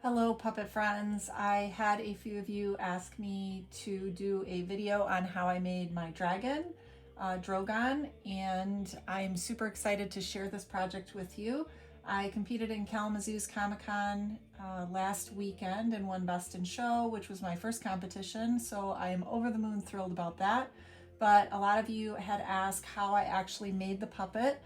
Hello puppet friends. I had a few of you ask me to do a video on how I made my dragon, Drogon, and I'm super excited to share this project with you. I competed in Kalamazoo's Comic Con last weekend and won Best in Show, which was my first competition, so I am over the moon thrilled about that. But a lot of you had asked how I actually made the puppet.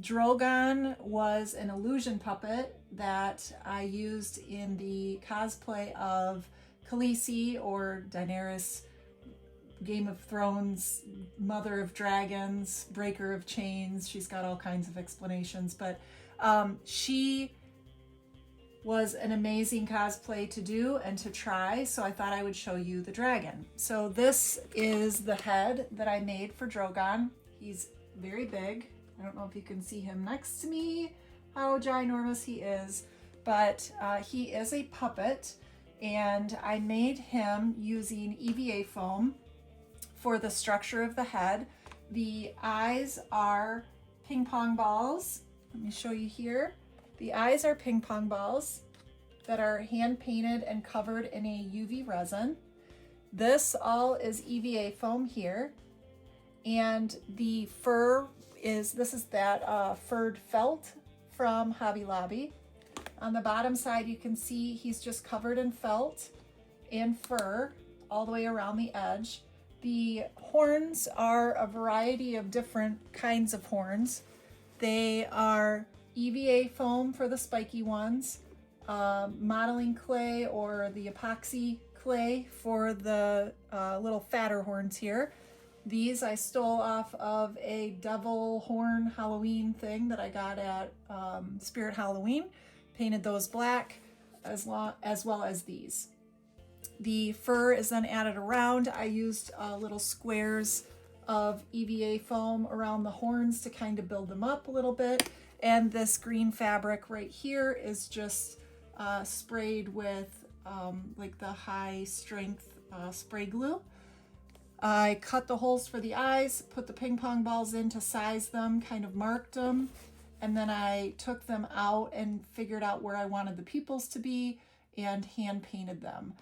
Drogon was an illusion puppet that I used in the cosplay of Khaleesi, or Daenerys, Game of Thrones, Mother of Dragons, Breaker of Chains. She's got all kinds of explanations, but she was an amazing cosplay to do and to try, so I thought I would show you the dragon. So this is the head that I made for Drogon. He's very big. I don't know if you can see him next to me, how ginormous he is, but he is a puppet, and I made him using EVA foam for the structure of the head. The eyes are ping pong balls. Let me show you here. The eyes are ping pong balls that are hand painted and covered in a UV resin. This all is EVA foam here, and the fur this is that furred felt from Hobby Lobby. On the bottom side, you can see he's just covered in felt and fur all the way around the edge. The horns are a variety of different kinds of horns. They are EVA foam for the spiky ones, modeling clay or the epoxy clay for the little fatter horns here. These I stole off of a devil horn Halloween thing that I got at Spirit Halloween. Painted those black as well as these. The fur is then added around. I used little squares of EVA foam around the horns to kind of build them up a little bit. And this green fabric right here is just sprayed with like the high strength spray glue. I cut the holes for the eyes, put the ping pong balls in to size them, kind of marked them, and then I took them out and figured out where I wanted the pupils to be and hand painted them.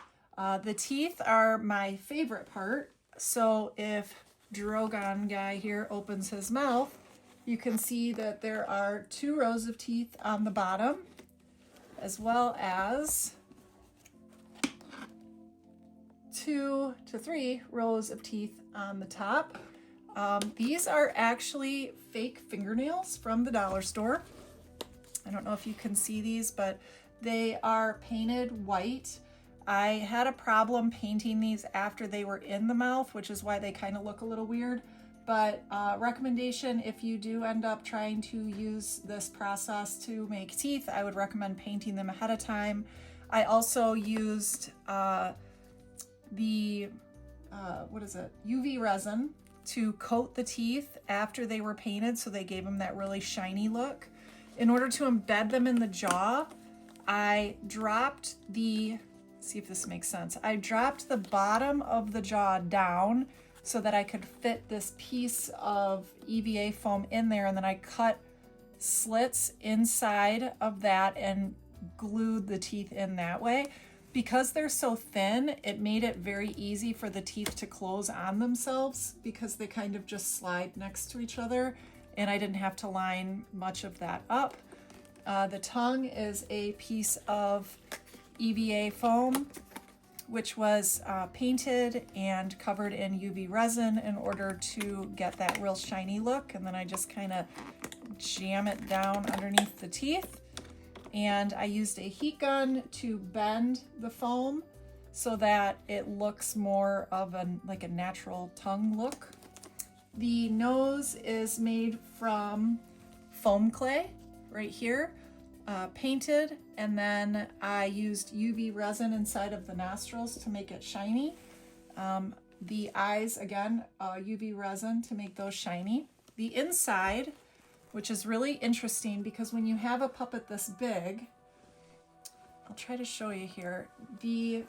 The teeth are my favorite part, so if Drogon guy here opens his mouth, you can see that there are 2 rows of teeth on the bottom, as well as 2 to 3 rows of teeth on the top. These are actually fake fingernails from the dollar store. I don't know if you can see these, but they are painted white. I had a problem painting these after they were in the mouth, which is why they kind of look a little weird. But recommendation, if you do end up trying to use this process to make teeth, I would recommend painting them ahead of time. I also used the UV resin to coat the teeth after they were painted, so they gave them that really shiny look. In order to embed them in the jaw, I dropped see if this makes sense. I dropped the bottom of the jaw down so that I could fit this piece of EVA foam in there, and then I cut slits inside of that and glued the teeth in that way. Because they're so thin, it made it very easy for the teeth to close on themselves because they kind of just slide next to each other, and I didn't have to line much of that up. The tongue is a piece of EVA foam, which was painted and covered in UV resin in order to get that real shiny look, and then I just kind of jam it down underneath the teeth. And I used a heat gun to bend the foam so that it looks more of like a natural tongue look. The nose is made from foam clay right here, painted, and then I used UV resin inside of the nostrils to make it shiny. The eyes, again, UV resin to make those shiny. The inside, which is really interesting because when you have a puppet this big, I'll try to show you here, the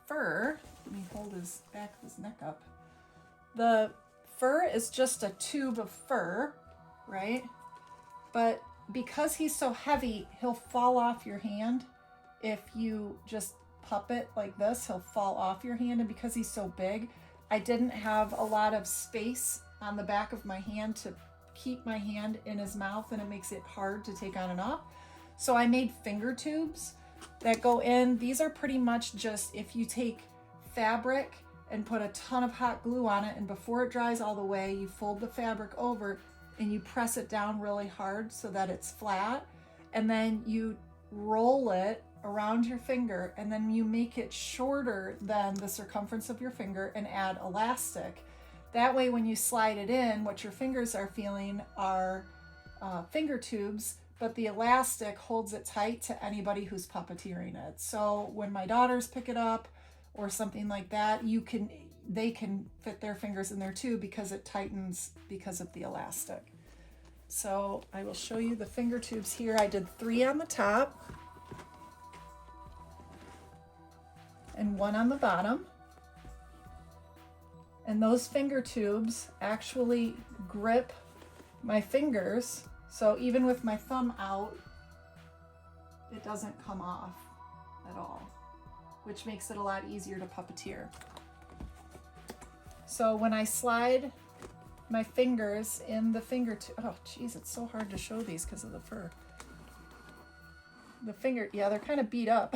fur, let me hold his back of his neck up. The fur is just a tube of fur, right? But because he's so heavy, he'll fall off your hand. If you just puppet like this, he'll fall off your hand. And because he's so big, I didn't have a lot of space on the back of my hand to keep my hand in his mouth, and it makes it hard to take on and off. So I made finger tubes that go in. These are pretty much just, if you take fabric and put a ton of hot glue on it, and before it dries all the way, you fold the fabric over and you press it down really hard so that it's flat, and then you roll it around your finger, and then you make it shorter than the circumference of your finger and add elastic. That way when you slide it in, what your fingers are feeling are finger tubes, but the elastic holds it tight to anybody who's puppeteering it. So when my daughters pick it up or something like that, they can fit their fingers in there too, because it tightens because of the elastic. So I will show you the finger tubes here. I did 3 on the top and 1 on the bottom. And those finger tubes actually grip my fingers. So even with my thumb out, it doesn't come off at all, which makes it a lot easier to puppeteer. So when I slide my fingers in the finger tube, oh geez, it's so hard to show these because of the fur. The finger, yeah, they're kind of beat up.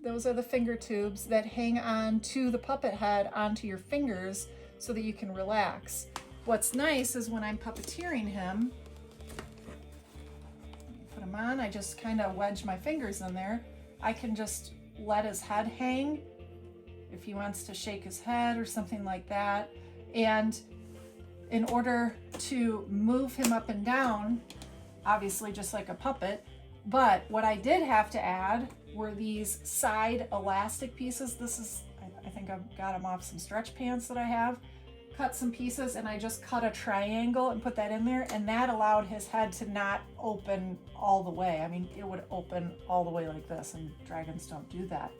Those are the finger tubes that hang on to the puppet head onto your fingers so that you can relax. What's nice is when I'm puppeteering him, put him on, I just kind of wedge my fingers in there. I can just let his head hang if he wants to shake his head or something like that. And in order to move him up and down, obviously just like a puppet, but what I did have to add were these side elastic pieces. This is, I think I've got them off some stretch pants that I have. Cut some pieces, and I just cut a triangle and put that in there, and that allowed his head to not open all the way. I mean, it would open all the way like this, and dragons don't do that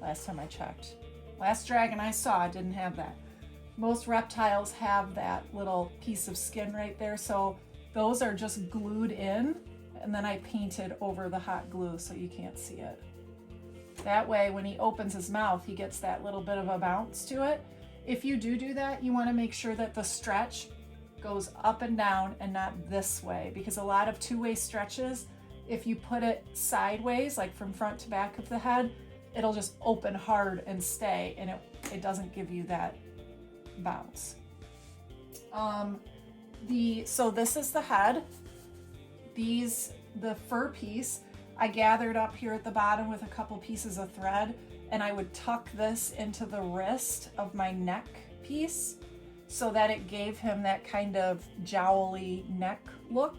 last time I checked. Last dragon I saw didn't have that. Most reptiles have that little piece of skin right there, so those are just glued in, and then I painted over the hot glue so you can't see it. That way, when he opens his mouth, he gets that little bit of a bounce to it. If you do that, you want to make sure that the stretch goes up and down and not this way, because a lot of two-way stretches, if you put it sideways, like from front to back of the head, it'll just open hard and stay, and it doesn't give you that bounce. So this is the head. The fur piece, I gathered up here at the bottom with a couple pieces of thread, and I would tuck this into the wrist of my neck piece so that it gave him that kind of jowly neck look,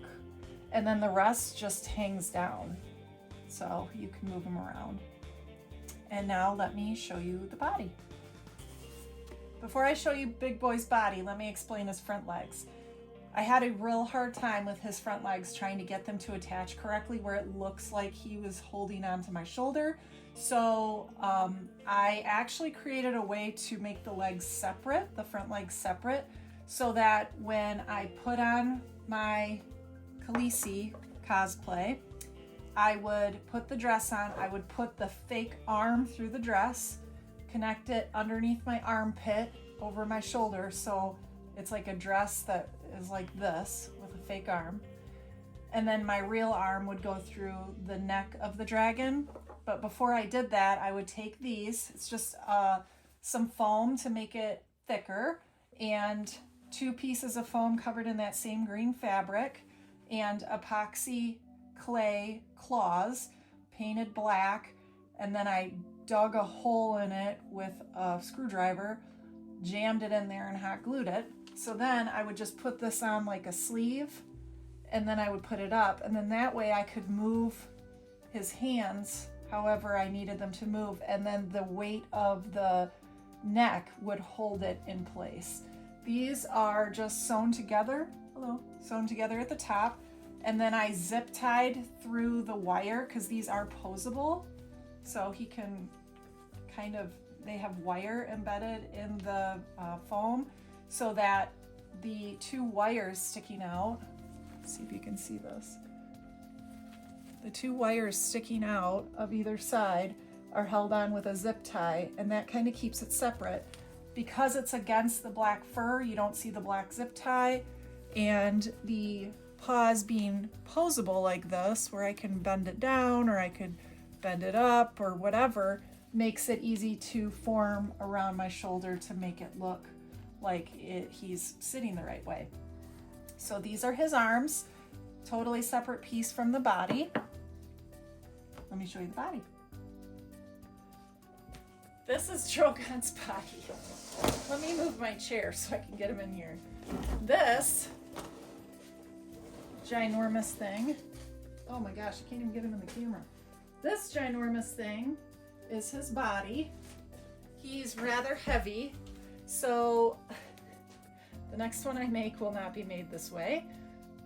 and then the rest just hangs down so you can move him around. And now let me show you the body. Before I show you Big Boy's body, let me explain his front legs. I had a real hard time with his front legs trying to get them to attach correctly where it looks like he was holding onto my shoulder. So I actually created a way to make the legs separate, the front legs separate, so that when I put on my Khaleesi cosplay, I would put the dress on, I would put the fake arm through the dress, connect it underneath my armpit over my shoulder, so it's like a dress that is like this with a fake arm. And then my real arm would go through the neck of the dragon. But before I did that, I would take these, it's just some foam to make it thicker, and 2 pieces of foam covered in that same green fabric, and epoxy clay claws painted black, and then I dug a hole in it with a screwdriver, jammed it in there, and hot glued it. So then I would just put this on like a sleeve, and then I would put it up, and then that way I could move his hands however I needed them to move, and then the weight of the neck would hold it in place. These are just sewn together, sewn together at the top, and then I zip tied through the wire because these are posable, so he can they have wire embedded in the foam so that the 2 wires sticking out, see if you can see this. The two wires sticking out of either side are held on with a zip tie, and that kind of keeps it separate. Because it's against the black fur, you don't see the black zip tie, and the paws being posable like this, where I can bend it down or I could bend it up or whatever, makes it easy to form around my shoulder to make it look like he's sitting the right way. So these are his arms, totally separate piece from the body. Let me show you the body. This is Drogon's body. Let me move my chair so I can get him in here. This ginormous thing, oh my gosh, I can't even get him in the camera. This ginormous thing is his body. He's rather heavy, so the next one I make will not be made this way.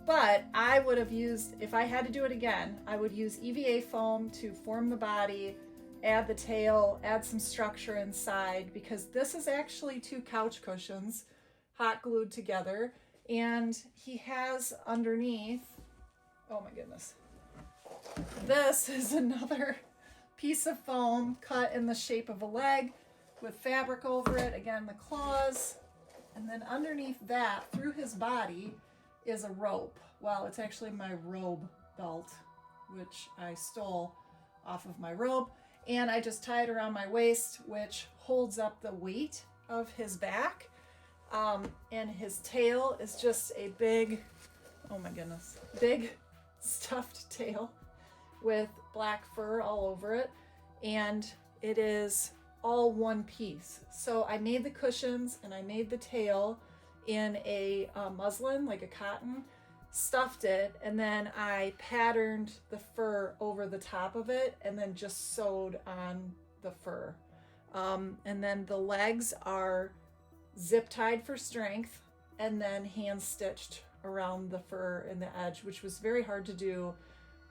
But I would have used, if I had to do it again, I would use EVA foam to form the body, add the tail, add some structure inside, because this is actually 2 couch cushions hot glued together, and he has underneath, oh my goodness, this is another piece of foam cut in the shape of a leg with fabric over it, again the claws, and then underneath that, through his body, is a rope. Well, it's actually my robe belt, which I stole off of my robe, and I just tie it around my waist, which holds up the weight of his back. And his tail is just a big, oh my goodness, big stuffed tail with black fur all over it, and it is all one piece. So I made the cushions and I made the tail in a muslin, like a cotton, stuffed it, and then I patterned the fur over the top of it and then just sewed on the fur. And then the legs are zip tied for strength and then hand stitched around the fur and the edge, which was very hard to do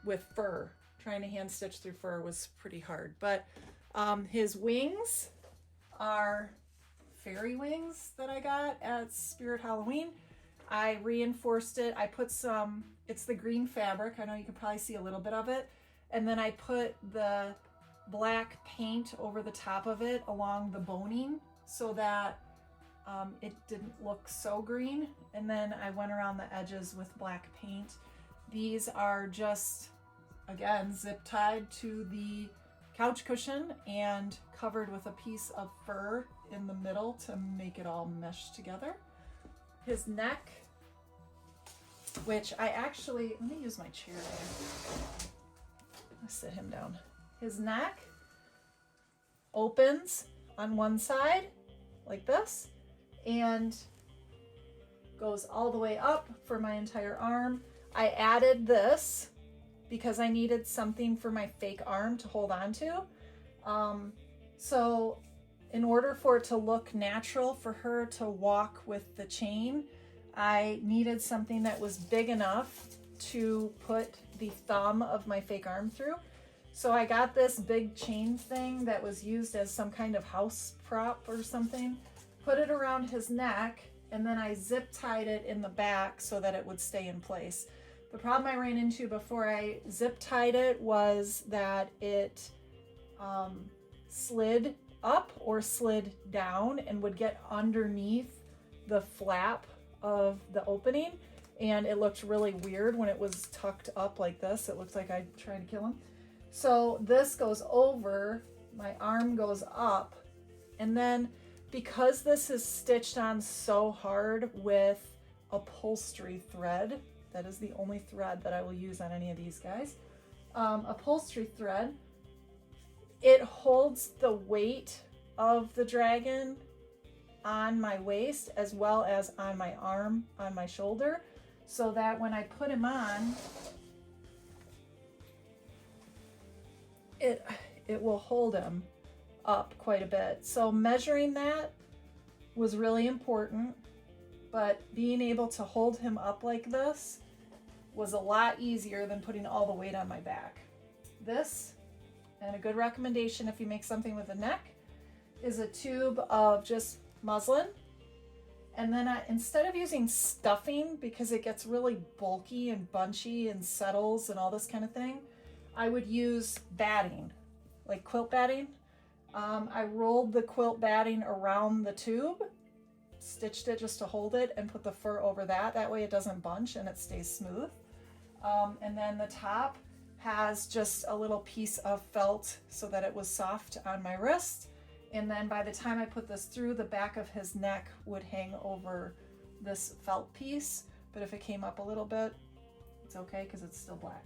with fur. Trying to hand stitch through fur was pretty hard. But his wings are fairy wings that I got at Spirit Halloween. I reinforced it. I put some, it's the green fabric. I know you can probably see a little bit of it. And then I put the black paint over the top of it along the boning so that it didn't look so green. And then I went around the edges with black paint. These are just, again, zip tied to the couch cushion and covered with a piece of fur in the middle to make it all mesh together. His neck, which I actually, let me use my chair here. Let's sit him down. His neck opens on one side like this and goes all the way up for my entire arm. I added this because I needed something for my fake arm to hold on to. So in order for it to look natural for her to walk with the chain, I needed something that was big enough to put the thumb of my fake arm through. So I got this big chain thing that was used as some kind of house prop or something, put it around his neck, and then I zip tied it in the back so that it would stay in place. The problem I ran into before I zip tied it was that it slid up or slid down and would get underneath the flap of the opening, and it looked really weird when it was tucked up like this. It looked like I tried to kill him. So this goes over, my arm goes up, and then because this is stitched on so hard with upholstery thread, that is the only thread that I will use on any of these guys, upholstery thread, it holds the weight of the dragon on my waist as well as on my arm, on my shoulder, so that when I put him on, it will hold him up quite a bit. So measuring that was really important, but being able to hold him up like this was a lot easier than putting all the weight on my back. This, and a good recommendation if you make something with a neck, is a tube of just muslin, And then instead of using stuffing, because it gets really bulky and bunchy and settles and all this kind of thing, I would use batting, like quilt batting. I rolled the quilt batting around the tube, stitched it just to hold it, and put the fur over that. That way it doesn't bunch and it stays smooth. And then the top has just a little piece of felt so that it was soft on my wrist. And then by the time I put this through, the back of his neck would hang over this felt piece. But if it came up a little bit, it's okay because it's still black.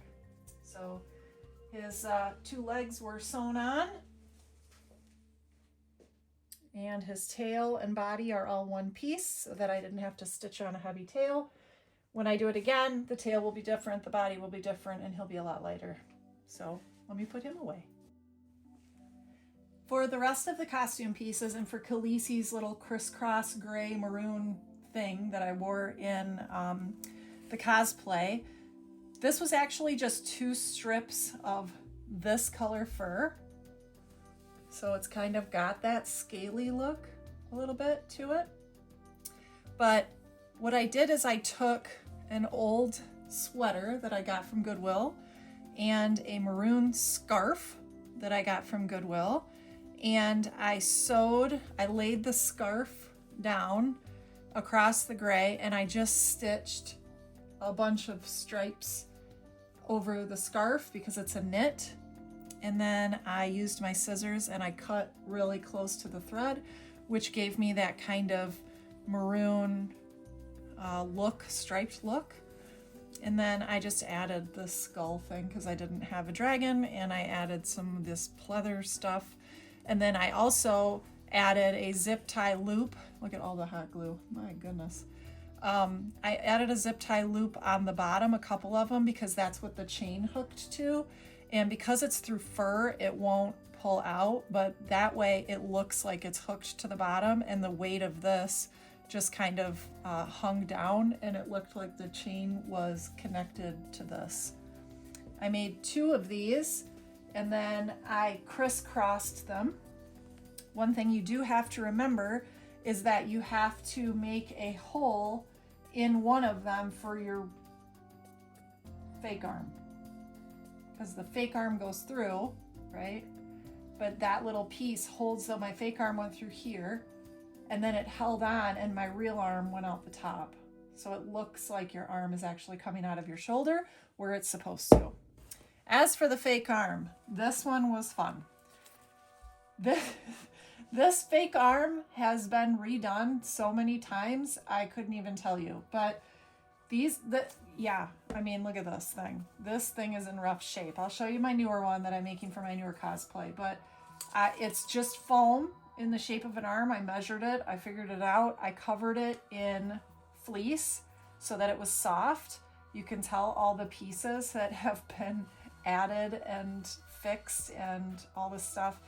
So his 2 legs were sewn on. And his tail and body are all one piece so that I didn't have to stitch on a heavy tail. When I do it again, the tail will be different, the body will be different, and he'll be a lot lighter. So let me put him away. For the rest of the costume pieces and for Khaleesi's little crisscross gray maroon thing that I wore in the cosplay, this was actually just 2 strips of this color fur. So it's kind of got that scaly look a little bit to it. But what I did is I took an old sweater that I got from Goodwill and a maroon scarf that I got from Goodwill, and I laid the scarf down across the gray, and I just stitched a bunch of stripes over the scarf because it's a knit. And then I used my scissors and I cut really close to the thread, which gave me that kind of maroon look, striped look. And then I just added the skull thing because I didn't have a dragon, and I added some of this pleather stuff. And then I also added a zip tie loop. Look at all the hot glue, my goodness. I added a zip tie loop on the bottom, a couple of them, because that's what the chain hooked to. And because it's through fur, it won't pull out, but that way it looks like it's hooked to the bottom, and the weight of this just kind of hung down, and it looked like the chain was connected to this. I made 2 of these, and then I crisscrossed them. One thing you do have to remember is that you have to make a hole in one of them for your fake arm, because the fake arm goes through, right? But that little piece holds, so my fake arm went through here, and then it held on, and my real arm went out the top. So it looks like your arm is actually coming out of your shoulder where it's supposed to. As for the fake arm, this one was fun. This fake arm has been redone so many times, I couldn't even tell you. But I mean, look at this thing. This thing is in rough shape. I'll show you my newer one that I'm making for my newer cosplay, but it's just foam in the shape of an arm. I measured it, I figured it out. I covered it in fleece so that it was soft. You can tell all the pieces that have been added and fixed and all this stuff.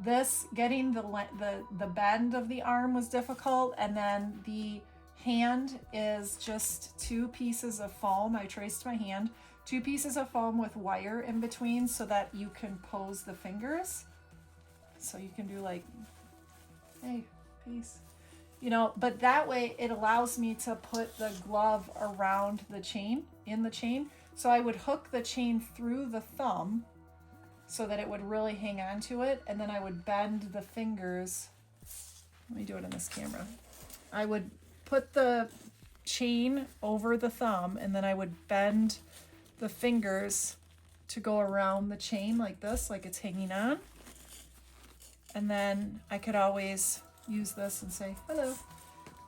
This, getting the bend of the arm was difficult, and then the hand is just 2 pieces of foam. I traced my hand, 2 pieces of foam with wire in between so that you can pose the fingers. So you can do like, hey, peace. You know, but that way it allows me to put the glove around the chain, in the chain. So I would hook the chain through the thumb so that it would really hang on to it. And then I would bend the fingers. Let me do it in this camera. I would put the chain over the thumb, and then I would bend the fingers to go around the chain like this, like it's hanging on. And then I could always use this and say hello.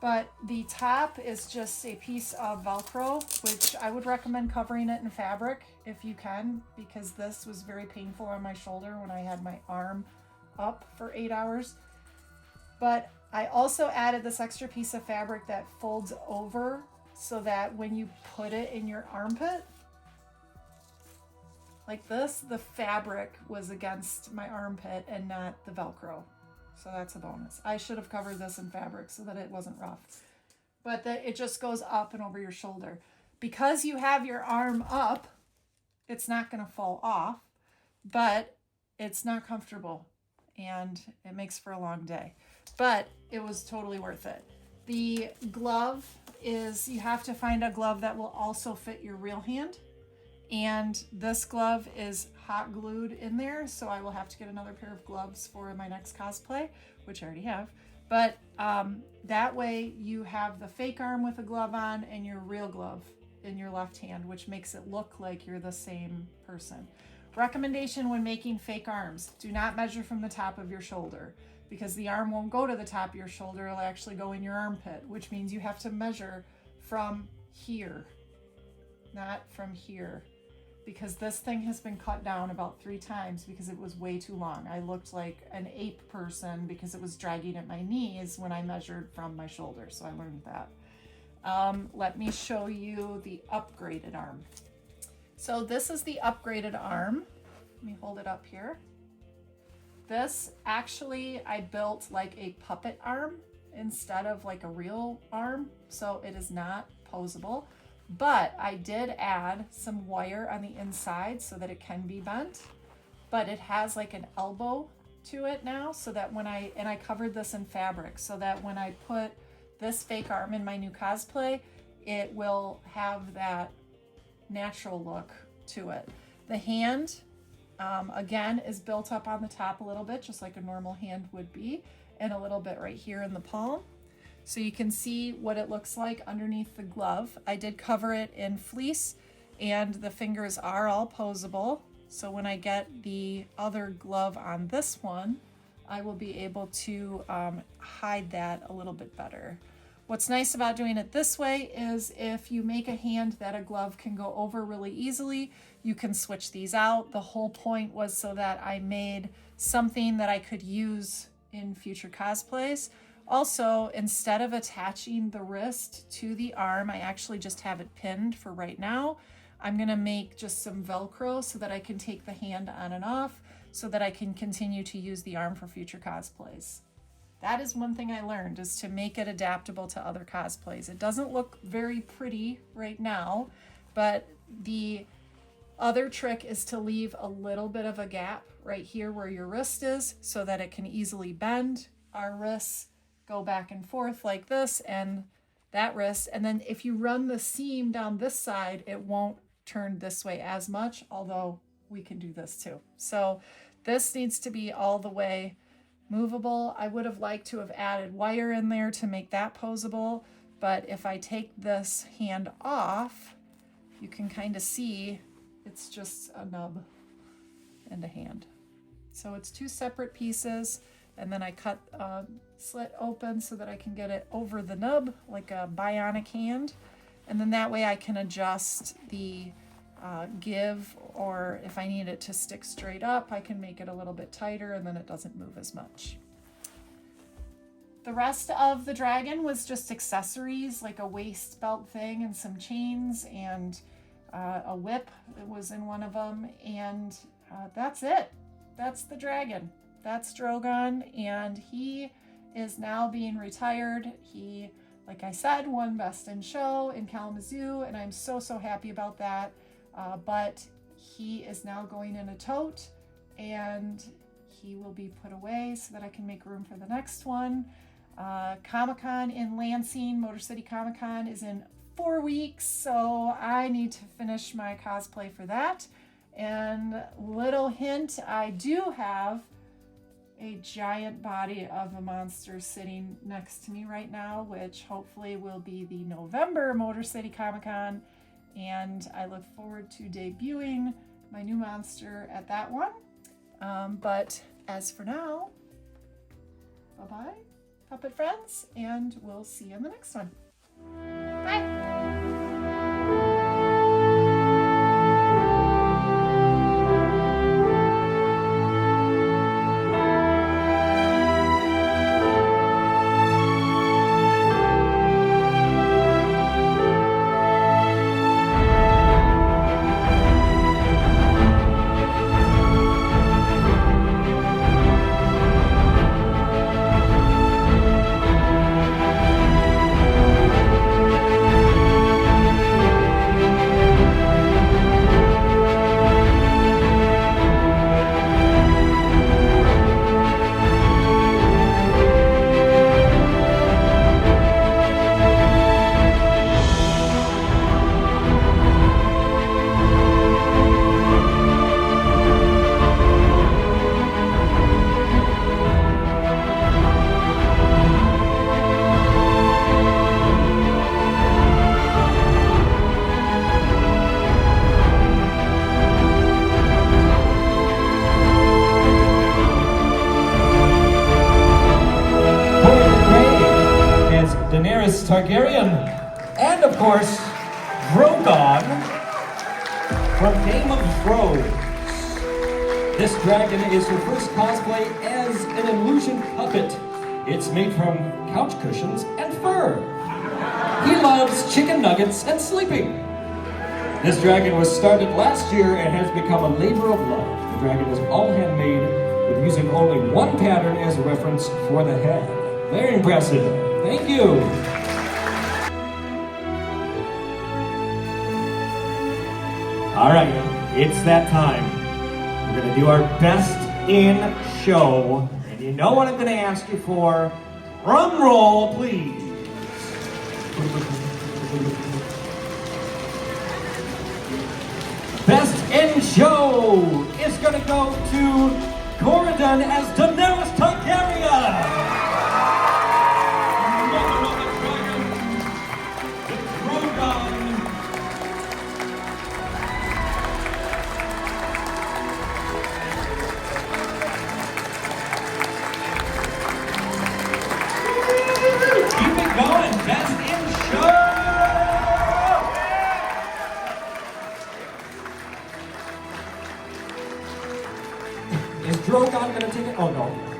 But the top is just a piece of Velcro, which I would recommend covering it in fabric if you can, because this was very painful on my shoulder when I had my arm up for 8 hours. But I also added this extra piece of fabric that folds over so that when you put it in your armpit, like this, the fabric was against my armpit and not the Velcro. So that's a bonus. I should have covered this in fabric so that it wasn't rough. But it just goes up and over your shoulder. Because you have your arm up, it's not going to fall off, but it's not comfortable, and it makes for a long day. But it was totally worth it. The glove is, you have to find a glove that will also fit your real hand. And this glove is hot glued in there, so I will have to get another pair of gloves for my next cosplay, which I already have. But that way you have the fake arm with a glove on and your real glove in your left hand, which makes it look like you're the same person. Recommendation when making fake arms, do not measure from the top of your shoulder, because the arm won't go to the top of your shoulder, it'll actually go in your armpit, which means you have to measure from here, not from here, because this thing has been cut down about 3 times because it was way too long. I looked like an ape person because it was dragging at my knees when I measured from my shoulder, so I learned that. Let me show you the upgraded arm. So this is the upgraded arm. Let me hold it up here. This actually I built like a puppet arm instead of like a real arm, so it is not posable, but I did add some wire on the inside so that it can be bent, but it has like an elbow to it now, so that when I covered this in fabric so that when I put this fake arm in my new cosplay, it will have that natural look to it. The hand, again, is built up on the top a little bit, just like a normal hand would be, and a little bit right here in the palm. So you can see what it looks like underneath the glove. I did cover it in fleece, and the fingers are all posable. So when I get the other glove on this one, I will be able to hide that a little bit better. What's nice about doing it this way is if you make a hand that a glove can go over really easily, you can switch these out. The whole point was so that I made something that I could use in future cosplays. Also, instead of attaching the wrist to the arm, I actually just have it pinned for right now. I'm gonna make just some Velcro so that I can take the hand on and off so that I can continue to use the arm for future cosplays. That is one thing I learned, is to make it adaptable to other cosplays. It doesn't look very pretty right now, but the other trick is to leave a little bit of a gap right here where your wrist is so that it can easily bend. Our wrists go back and forth like this and that wrist. And then if you run the seam down this side, it won't turn this way as much, although we can do this too. So this needs to be all the way movable. I would have liked to have added wire in there to make that posable, but if I take this hand off, you can kind of see it's just a nub and a hand. So it's 2 separate pieces, and then I cut a slit open so that I can get it over the nub like a bionic hand, and then that way I can adjust the give, or if I need it to stick straight up, I can make it a little bit tighter and then it doesn't move as much. The rest of the dragon was just accessories, like a waist belt thing and some chains and a whip. It was in one of them, and that's it. That's the dragon. That's Drogon, and he is now being retired. He, like I said, won Best in Show in Kalamazoo, and I'm so happy about that. But he is now going in a tote, and he will be put away so that I can make room for the next one. Comic-Con in Lansing, Motor City Comic Con, is in 4 weeks, so I need to finish my cosplay for that. And little hint, I do have a giant body of a monster sitting next to me right now, which hopefully will be the November Motor City Comic Con. And I look forward to debuting my new monster at that one. But as for now, bye-bye, puppet friends, and we'll see you in the next one. Bye! Targaryen. And of course, Drogon from Game of Thrones. This dragon is her first cosplay as an illusion puppet. It's made from couch cushions and fur. He loves chicken nuggets and sleeping. This dragon was started last year and has become a labor of love. The dragon is all handmade, with using only one pattern as a reference for the head. Very impressive. Thank you. All right, it's that time. We're gonna do our best in show. And you know what I'm gonna ask you for? Drum roll, please. Best in show is gonna go to Corridon as Daenerys Targaryen. Mother of the Dragon, Drogon. Keep it going, best in show. Is Drogon gonna take it? Oh no.